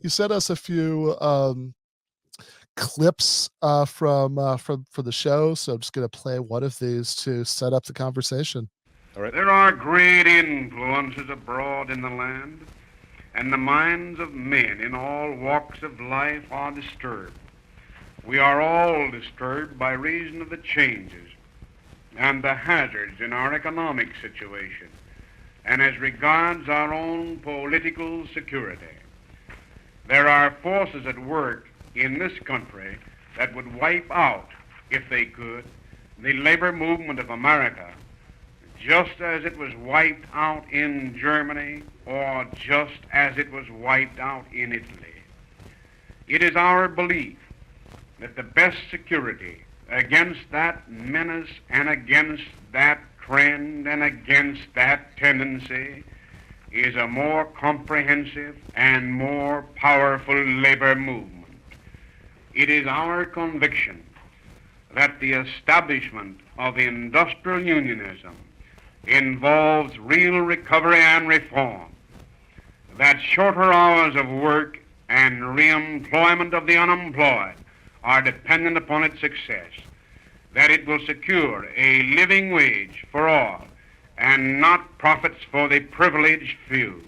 sent us a few clips from for the show, so I'm just going to play one of these to set up the conversation. All right. There are great influences abroad in the land, and the minds of men in all walks of life are disturbed. We are all disturbed by reason of the changes and the hazards in our economic situation, and as regards our own political security. There are forces at work in this country that would wipe out, if they could, the labor movement of America, just as it was wiped out in Germany or just as it was wiped out in Italy. It is our belief that the best security against that menace and against that trend and against that tendency is a more comprehensive and more powerful labor movement. It is our conviction that the establishment of industrial unionism involves real recovery and reform, that shorter hours of work and reemployment of the unemployed are dependent upon its success, that it will secure a living wage for all and not profits for the privileged few,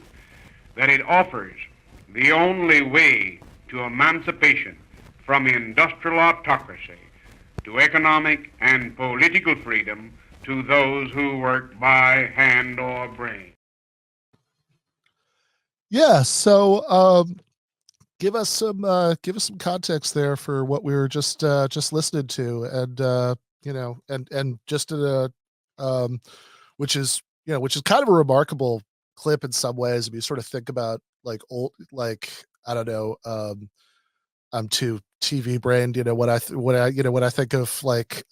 that it offers the only way to emancipation from industrial autocracy to economic and political freedom to those who work by hand or brain. Yeah, so give us some context there for what we were just listening to, and and just which is kind of a remarkable clip in some ways. If you sort of think about like old, like I don't know, I'm too TV brained. When I think of like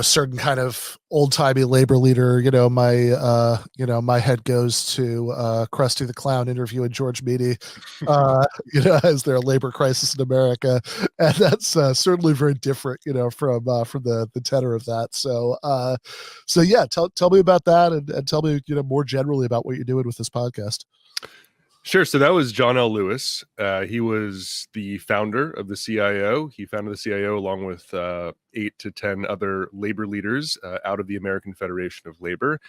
certain kind of old timey labor leader, my head goes to Krusty the Clown interviewing George Meany, as their labor crisis in America, and that's certainly very different, from the tenor of that. So yeah, tell me about that, and tell me more generally about what you're doing with this podcast. Sure. So that was John L. Lewis. He was the founder of the CIO. He founded the CIO along with 8 to 10 other labor leaders out of the American Federation of Labor.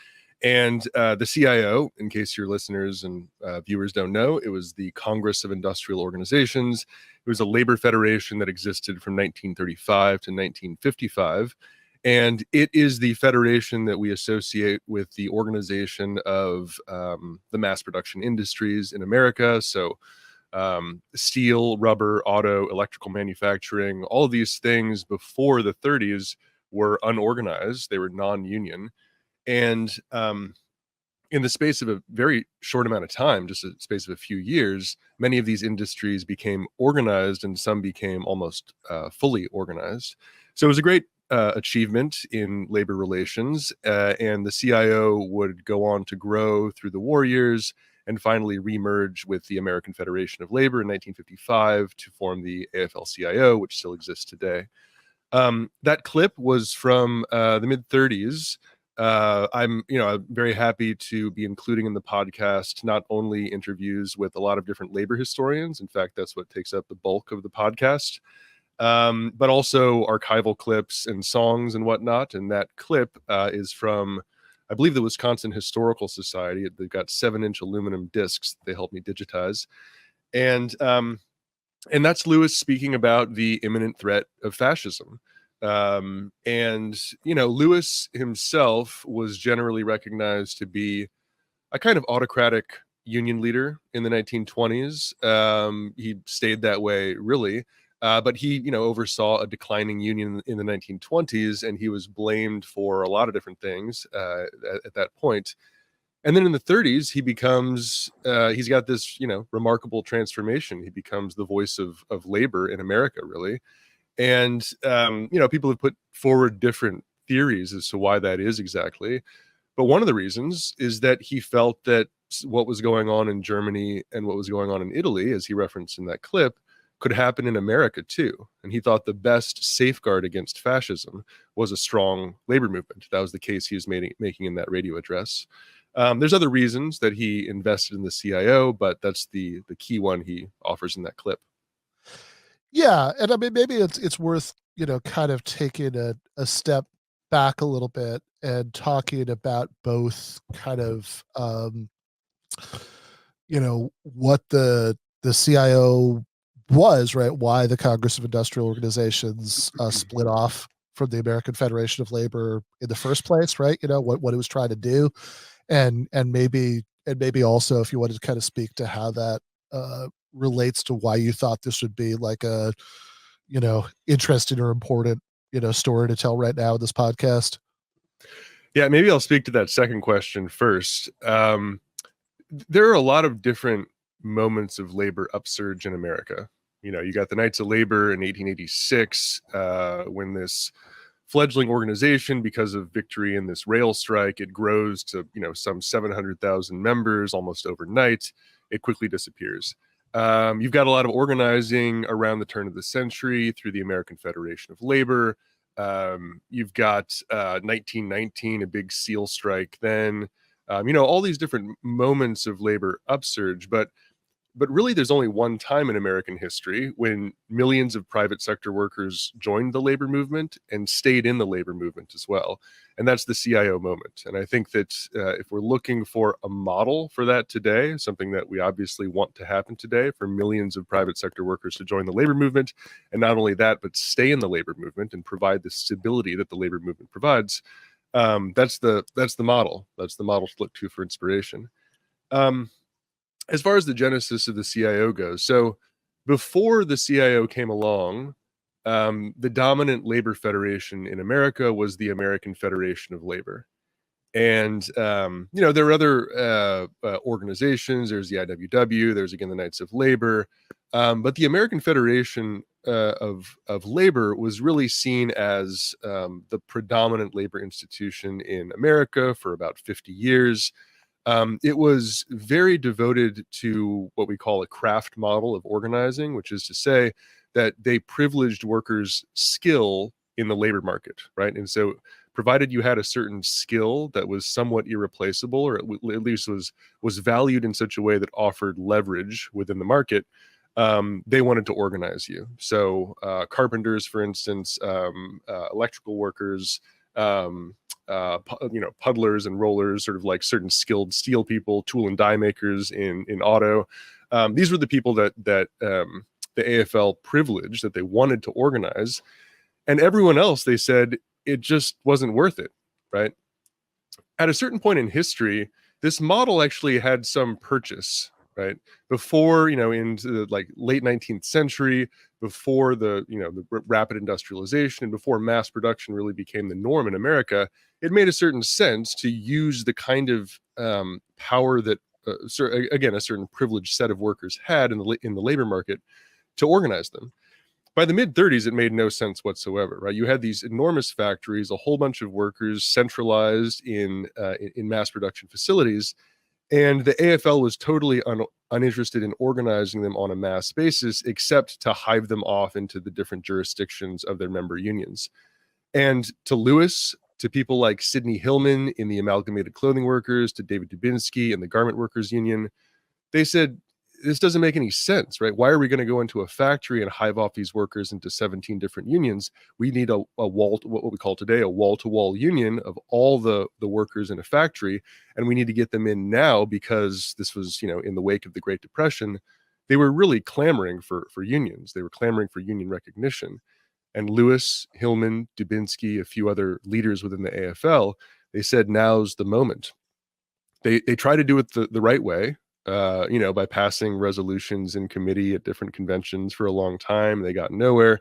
And the CIO, in case your listeners and viewers don't know, it was the Congress of Industrial Organizations. It was a labor federation that existed from 1935 to 1955. And it is the federation that we associate with the organization of the mass production industries in America. So steel, rubber, auto, electrical manufacturing, all of these things before the 30s were unorganized. They were non-union. And in the space of a very short amount of time, just a space of a few years, many of these industries became organized and some became almost fully organized. So it was a great achievement in labor relations, and the CIO would go on to grow through the war years and finally remerge with the American Federation of Labor in 1955 to form the AFL-CIO, which still exists today. That clip was from the mid-30s. I'm very happy to be including in the podcast not only interviews with a lot of different labor historians. In fact, that's what takes up the bulk of the podcast. But also archival clips and songs and whatnot. And that clip is from, I believe, the Wisconsin Historical Society. They've got 7-inch aluminum discs that they helped me digitize. And that's Lewis speaking about the imminent threat of fascism. Lewis himself was generally recognized to be a kind of autocratic union leader in the 1920s. He stayed that way, really. But he, oversaw a declining union in the 1920s, and he was blamed for a lot of different things at that point. And then in the 30s, he becomes, he's got this, remarkable transformation. He becomes the voice of labor in America, really. And, people have put forward different theories as to why that is exactly. But one of the reasons is that he felt that what was going on in Germany and what was going on in Italy, as he referenced in that clip, could happen in America too. And he thought the best safeguard against fascism was a strong labor movement. That was the case he was making in that radio address. There's other reasons that he invested in the CIO, but that's the key one he offers in that clip. Yeah, and I mean, maybe it's worth, kind of taking a step back a little bit and talking about both kind of what the CIO was, right? Why the Congress of Industrial Organizations split off from the American Federation of Labor in the first place, right? What it was trying to do, and maybe also, if you wanted to kind of speak to how that relates to why you thought this would be like a interesting or important story to tell right now in this podcast. Yeah, maybe I'll speak to that second question first. There are a lot of different moments of labor upsurge in America. You got the Knights of Labor in 1886, when this fledgling organization, because of victory in this rail strike, it grows to some 700,000 members almost overnight. It quickly disappears. You've got a lot of organizing around the turn of the century through the American Federation of Labor. You've got 1919, a big SEAL strike then. All these different moments of labor upsurge, but really there's only one time in American history when millions of private sector workers joined the labor movement and stayed in the labor movement as well. And that's the CIO moment. And I think that if we're looking for a model for that today, something that we obviously want to happen today for millions of private sector workers to join the labor movement, and not only that, but stay in the labor movement and provide the stability that the labor movement provides, that's the model. That's the model to look to for inspiration. As far as the genesis of the CIO goes, so before the CIO came along, the dominant labor federation in America was the American Federation of Labor. And, there were other organizations. There's the IWW, there's again the Knights of Labor. But the American Federation of Labor was really seen as the predominant labor institution in America for about 50 years. It was very devoted to what we call a craft model of organizing, which is to say that they privileged workers' skill in the labor market, right? And so provided you had a certain skill that was somewhat irreplaceable, or at least was valued in such a way that offered leverage within the market, they wanted to organize you. So carpenters, for instance, electrical workers, puddlers and rollers, sort of like certain skilled steel people, tool and die makers in auto. These were the people that the AFL privileged, that they wanted to organize, and everyone else, they said, it just wasn't worth it, right? At a certain point in history, this model actually had some purchase, right? Before, into the late 19th century, before the rapid industrialization and before mass production really became the norm in America, it made a certain sense to use the kind of power that, again, a certain privileged set of workers had in the labor market to organize them. By the mid-30s, it made no sense whatsoever, right? You had these enormous factories, a whole bunch of workers centralized in mass production facilities, and the AFL was totally uninterested in organizing them on a mass basis, except to hive them off into the different jurisdictions of their member unions. And to Lewis, to people like Sidney Hillman in the Amalgamated Clothing Workers, to David Dubinsky in the Garment Workers Union, they said, this doesn't make any sense, right? Why are we going to go into a factory and hive off these workers into 17 different unions? We need a wall, what we call today a wall-to-wall union of all the workers in a factory, and we need to get them in now because this was, in the wake of the Great Depression. They were really clamoring for unions. They were clamoring for union recognition. And Lewis, Hillman, Dubinsky, a few other leaders within the AFL, they said, now's the moment. They try to do it the right way, by passing resolutions in committee at different conventions for a long time. They got nowhere.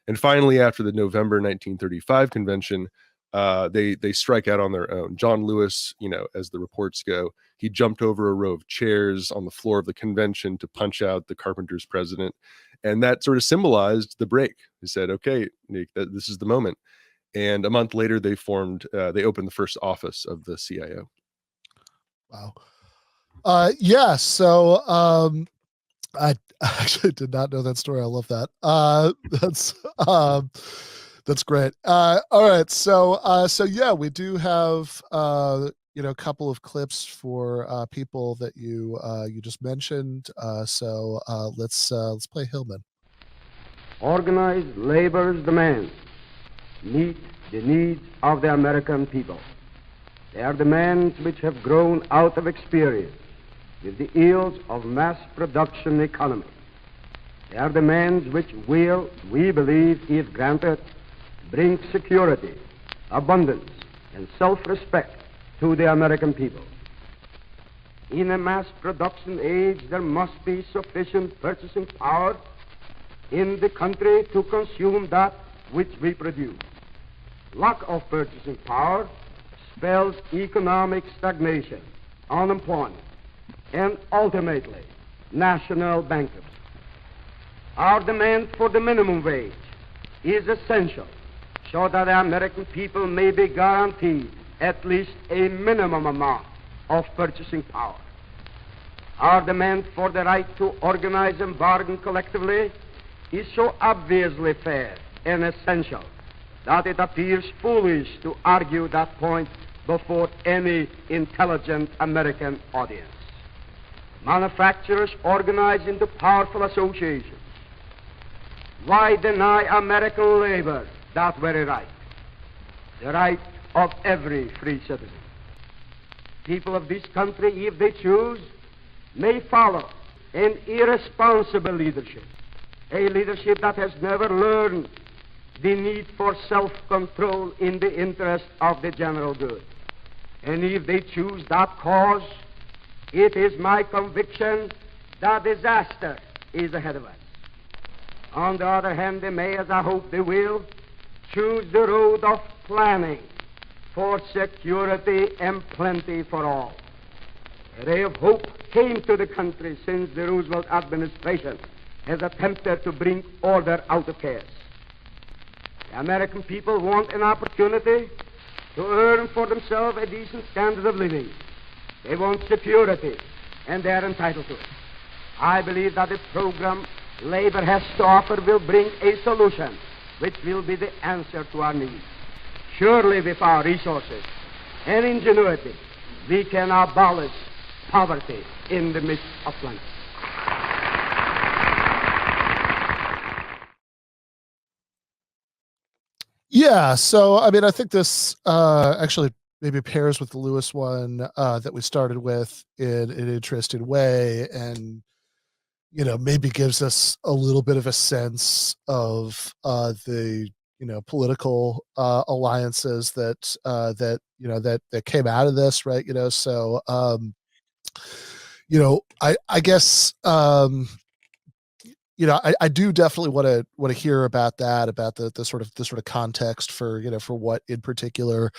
And finally, after the November 1935 convention, they strike out on their own. John Lewis, as the reports go, he jumped over a row of chairs on the floor of the convention to punch out the carpenters president. And that sort of symbolized the break. He said, okay, Nick, this is the moment. And a month later, they opened the first office of the CIO. Wow. Yeah. So, I actually did not know that story. I love that. That's great. All right, so yeah, we do have a couple of clips for people that you just mentioned. Let's play Hillman. Organized labor's demands meet the needs of the American people. They are demands which have grown out of experience with the ills of mass production economy. They are demands which will, we believe, if granted, bring security, abundance, and self-respect to the American people. In a mass production age, there must be sufficient purchasing power in the country to consume that which we produce. Lack of purchasing power spells economic stagnation, unemployment, and ultimately national bankruptcy. Our demand for the minimum wage is essential so that the American people may be guaranteed at least a minimum amount of purchasing power. Our demand for the right to organize and bargain collectively is so obviously fair and essential that it appears foolish to argue that point before any intelligent American audience. Manufacturers organize into powerful associations. Why deny American labor that very right? The right of every free citizen. People of this country, if they choose, may follow an irresponsible leadership, a leadership that has never learned the need for self-control in the interest of the general good. And if they choose that course, it is my conviction that disaster is ahead of us. On the other hand, they may, as I hope they will, choose the road of planning for security and plenty for all. A ray of hope came to the country since the Roosevelt administration has attempted to bring order out of chaos. The American people want an opportunity to earn for themselves a decent standard of living. They want security, and they are entitled to it. I believe that the program labor has to offer will bring a solution which will be the answer to our needs. Surely with our resources and ingenuity, we can abolish poverty in the midst of plenty. Yeah, so I mean, I think this actually maybe pairs with the Lewis one that we started with in an interesting way, and maybe gives us a little bit of a sense of the political alliances that came out of this, right? So I guess I do definitely want to hear about that, about the sort of context for what in particular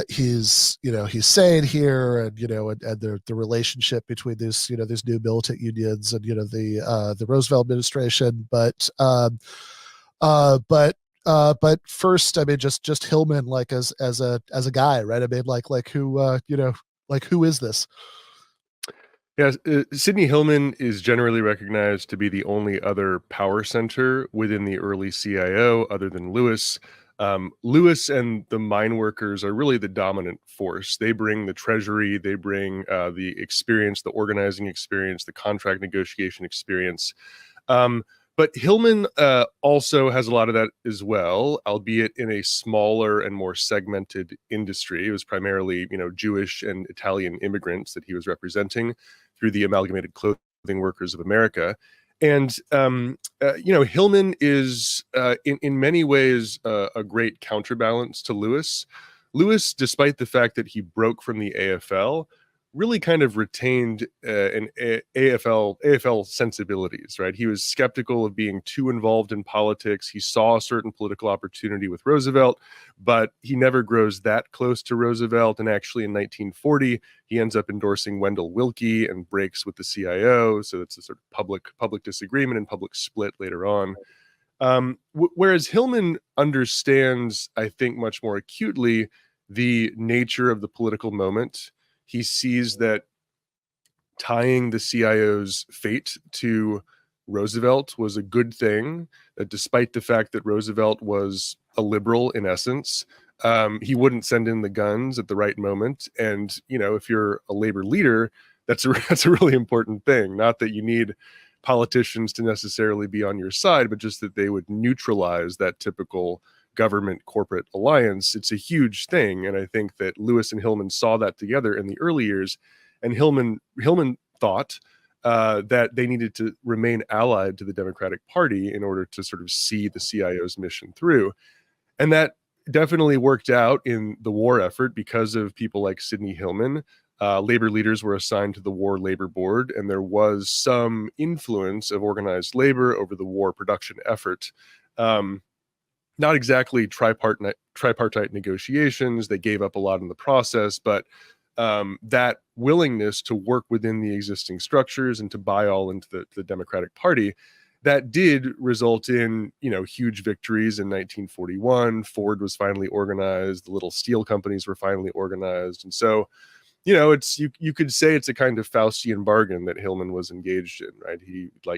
he's saying here, and and the relationship between these new militant unions and the Roosevelt administration, but first, I mean, just Hillman, like as a guy, right? I mean, like who is this? Yeah, Sidney Hillman is generally recognized to be the only other power center within the early CIO other than Lewis. Lewis and the mine workers are really the dominant force. They bring the treasury, they bring the experience, the organizing experience, the contract negotiation experience. But Hillman also has a lot of that as well, albeit in a smaller and more segmented industry. It was primarily, Jewish and Italian immigrants that he was representing through the Amalgamated Clothing Workers of America. And, Hillman is in many ways a great counterbalance to Lewis. Lewis, despite the fact that he broke from the AFL, really kind of retained an AFL sensibilities, right? He was skeptical of being too involved in politics. He saw a certain political opportunity with Roosevelt, but he never grows that close to Roosevelt. And actually in 1940, he ends up endorsing Wendell Willkie and breaks with the CIO. So it's a sort of public disagreement and public split later on. Whereas Hillman understands, I think, much more acutely the nature of the political moment. He sees that tying the CIO's fate to Roosevelt was a good thing, that despite the fact that Roosevelt was a liberal in essence, he wouldn't send in the guns at the right moment. And, if you're a labor leader, that's a really important thing. Not that you need politicians to necessarily be on your side, but just that they would neutralize that typical government corporate alliance. It's a huge thing. And I think that Lewis and Hillman saw that together in the early years. And Hillman thought that they needed to remain allied to the Democratic Party in order to sort of see the CIO's mission through. And that definitely worked out in the war effort because of people like Sidney Hillman. Labor leaders were assigned to the War Labor Board, and there was some influence of organized labor over the war production effort. Not exactly tripartite negotiations. They gave up a lot in the process, but that willingness to work within the existing structures and to buy all into the Democratic Party, that did result in, huge victories in 1941. Ford was finally organized. The little steel companies were finally organized. And so, you could say it's a kind of Faustian bargain that Hillman was engaged in, right?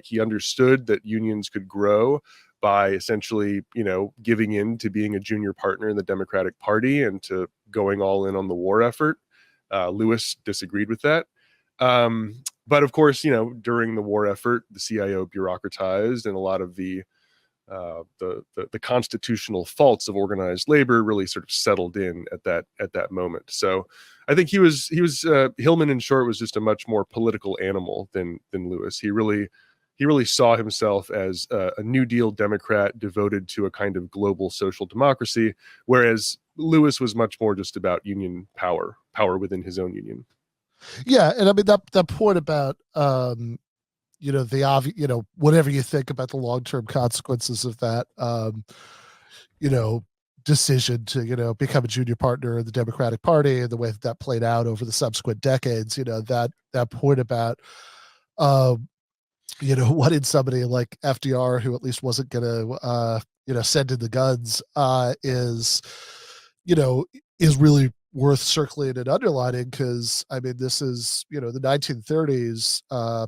He understood that unions could grow by essentially, giving in to being a junior partner in the Democratic Party and to going all in on the war effort. Lewis disagreed with that. But of course, during the war effort, the CIO bureaucratized, and a lot of the constitutional faults of organized labor really sort of settled in at that moment. So I think Hillman, in short, was just a much more political animal than Lewis. He really saw himself as a New Deal Democrat devoted to a kind of global social democracy, whereas Lewis was much more just about union power within his own union. Yeah, and I mean that point about the obvious, whatever you think about the long-term consequences of that, decision to, become a junior partner in the Democratic Party and the way that played out over the subsequent decades, that point about, wanting somebody like FDR, who at least wasn't going to, send in the guns, is really worth circling and underlining, because I mean, this is, the 1930s,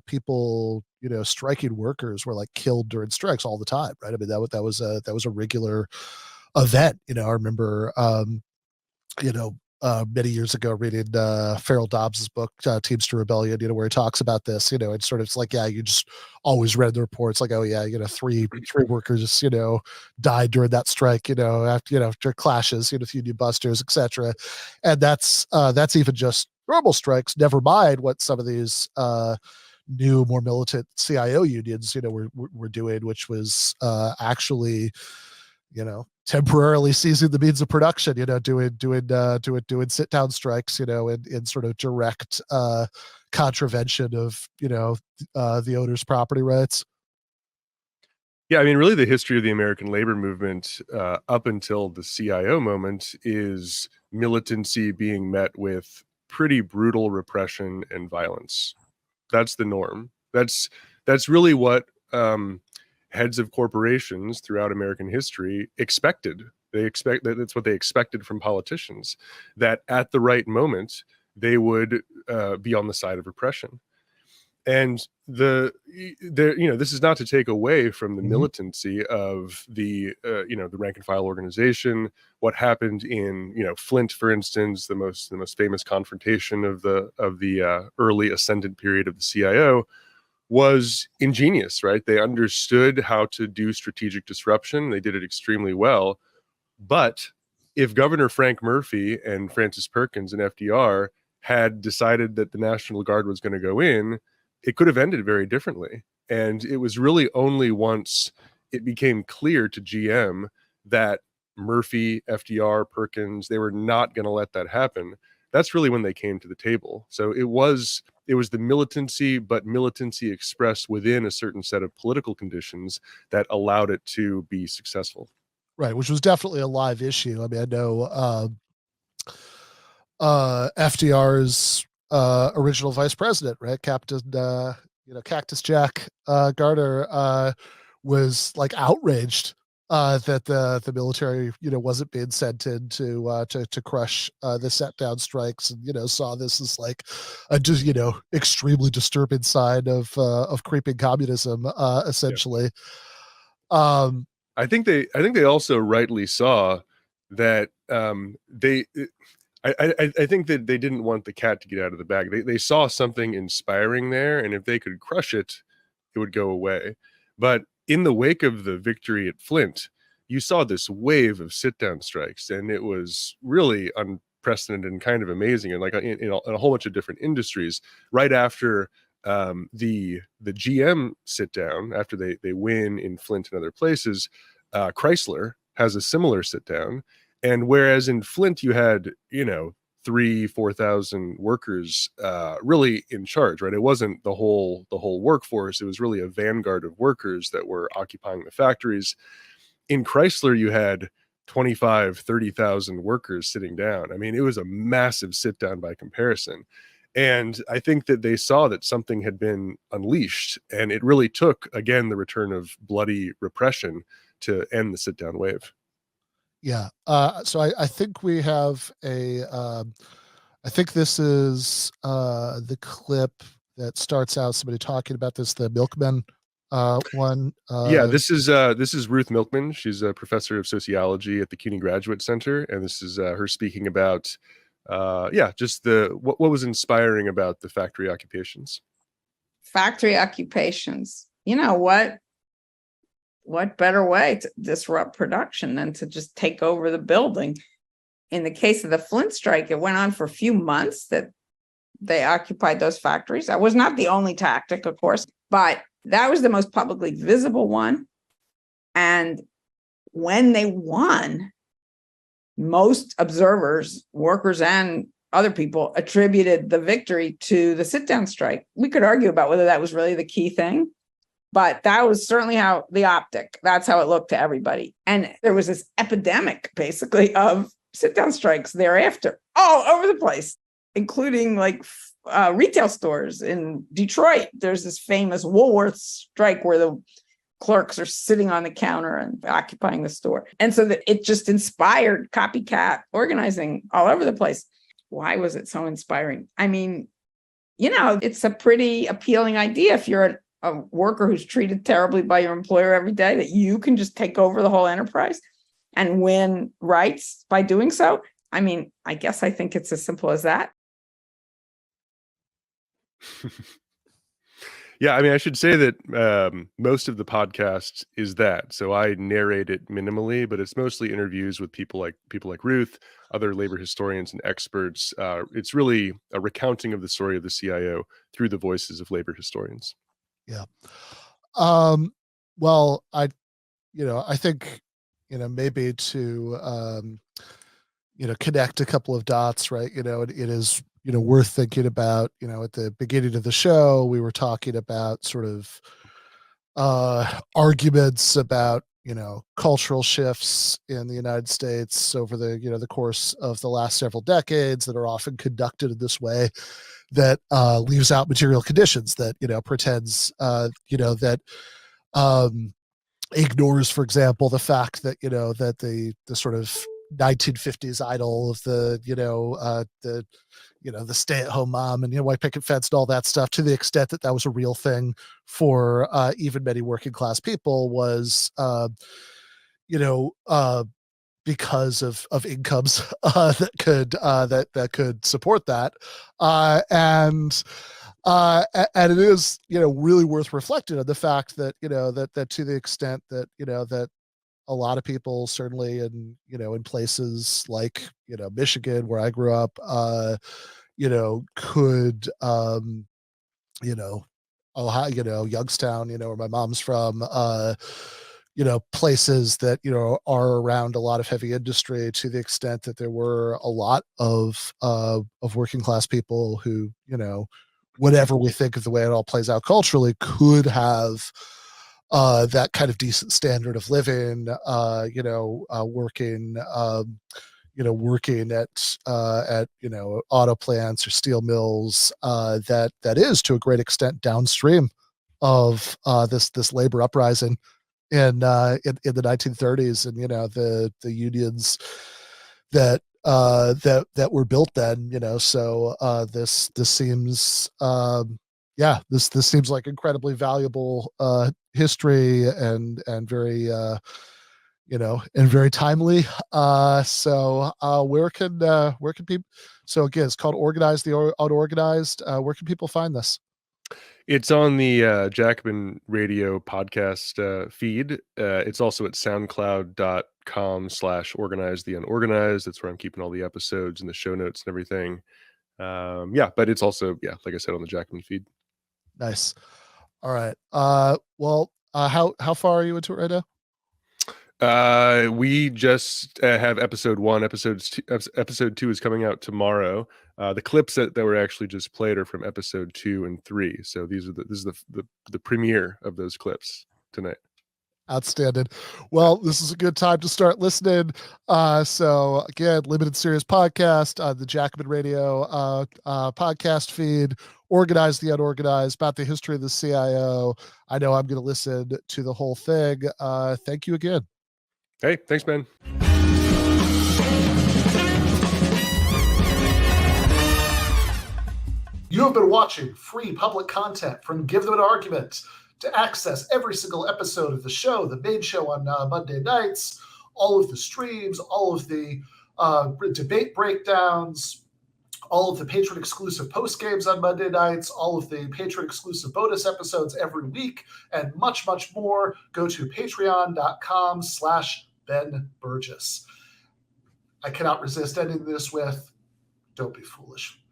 people, striking workers were like killed during strikes all the time, right? I mean, that was a regular event. I remember, many years ago reading Farrell Dobbs's book, Teamster Rebellion, where he talks about this, and sort of it's like, yeah, you just always read the reports like, oh yeah, three workers, died during that strike, after clashes, with union busters, etc. And that's even just normal strikes, never mind what some of these new, more militant CIO unions, were doing, which was actually, temporarily seizing the means of production, doing sit down strikes, in sort of direct contravention of, the owner's property rights. Yeah, I mean, really the history of the American labor movement up until the CIO moment is militancy being met with pretty brutal repression and violence. That's the norm. That's really what heads of corporations throughout American history expected. That's what they expected from politicians, that at the right moment they would be on the side of repression. And this is not to take away from the militancy of the rank and file organization. What happened in Flint, for instance, the most famous confrontation of the early ascendant period of the CIO, was ingenious, right? They understood how to do strategic disruption. They did it extremely well. But if Governor Frank Murphy and Francis Perkins and FDR had decided that the National Guard was going to go in, it could have ended very differently. And it was really only once it became clear to GM that Murphy, FDR, Perkins, they were not going to let that happen. That's really when they came to the table. So it was the militancy, but militancy expressed within a certain set of political conditions that allowed it to be successful. Right, which was definitely a live issue. I mean, I know FDR's original vice president, right, Captain Cactus Jack Garner, was like outraged that the military, wasn't being sent in to crush the set down strikes, and saw this as like a just extremely disturbing sign of creeping communism, essentially. I think they also rightly saw that I think that they didn't want the cat to get out of the bag. They saw something inspiring there, and if they could crush it, it would go away. But in the wake of the victory at Flint, you saw this wave of sit-down strikes, and it was really unprecedented and kind of amazing, and like in a whole bunch of different industries. Right after the GM sit-down, after they win in Flint and other places, Chrysler has a similar sit-down. And whereas in Flint you had 3,000-4,000 workers really in charge, right? It wasn't the whole workforce. It was really a vanguard of workers that were occupying the factories. In Chrysler, you had 25,000-30,000 workers sitting down. I mean, it was a massive sit down by comparison. And I think that they saw that something had been unleashed, and it really took, again, the return of bloody repression to end the sit down wave. Yeah. So I think we have I think this is the clip that starts out somebody talking about this, the milkman one. Yeah, this is Ruth Milkman. She's a professor of sociology at the CUNY Graduate Center, and this is her speaking about just what was inspiring about the factory occupations. Factory occupations. You know what better way to disrupt production than to just take over the building? In the case of the Flint strike, it went on for a few months that they occupied those factories. That was not the only tactic, of course, but that was the most publicly visible one. And when they won, most observers, workers and other people, attributed the victory to the sit-down strike. We could argue about whether that was really the key thing, but that was certainly how the optic, that's how it looked to everybody. And there was this epidemic, basically, of sit-down strikes thereafter, all over the place, including like retail stores in Detroit. There's this famous Woolworths strike where the clerks are sitting on the counter and occupying the store. And so that it just inspired copycat organizing all over the place. Why was it so inspiring? I mean, it's a pretty appealing idea if you're a worker who's treated terribly by your employer every day, that you can just take over the whole enterprise and win rights by doing so. I mean, I guess I think it's as simple as that. Yeah, I mean, I should say that most of the podcast is that. So I narrate it minimally, but it's mostly interviews with people like Ruth, other labor historians and experts. It's really a recounting of the story of the CIO through the voices of labor historians. Yeah. Well, I think, maybe to, connect a couple of dots, right? It is, worth thinking about, at the beginning of the show, we were talking about sort of, arguments about, cultural shifts in the United States over the course of the last several decades that are often conducted in this way that leaves out material conditions, that pretends that ignores, for example, the fact that that the sort of 1950s idol of the the stay-at-home mom and white picket fence and all that stuff, to the extent that that was a real thing for even many working class people, was because of incomes that could support that, and it is really worth reflecting on the fact that that to the extent that that a lot of people, certainly in places like Michigan, where I grew up, could Ohio, Youngstown, where my mom's from, places that are around a lot of heavy industry, to the extent that there were a lot of working class people who, whatever we think of the way it all plays out culturally, could have that kind of decent standard of living, working working at auto plants or steel mills, that is to a great extent downstream of this labor uprising in the 1930s, and the unions that were built then. So this seems this seems like incredibly valuable history, and very and very timely. So where can people? So again, it's called Organized, the Unorganized. Where can people find this? It's on the Jacobin Radio podcast feed. It's also at soundcloud.com/organize the unorganized. That's where I'm keeping all the episodes and the show notes and everything. But it's also, like I said, on the Jacobin feed. Nice. All right. Well, how far are you into it right now? We just have episode 1. Episode 2 is coming out tomorrow. The clips that were actually just played are from episode 2 and 3. So this is the premiere of those clips tonight. Outstanding. Well, this is a good time to start listening. So again, Limited Series Podcast, the Jacobin Radio podcast feed, Organize the Unorganized, about the history of the CIO. I know I'm going to listen to the whole thing. Thank you again. Hey, thanks, Ben. You have been watching free public content from Give Them an Argument. To access every single episode of the show, the main show on Monday nights, all of the streams, all of the debate breakdowns, all of the patron-exclusive postgames on Monday nights, all of the patron-exclusive bonus episodes every week, and much, much more, go to patreon.com/Ben Burgis. I cannot resist ending this with, don't be foolish.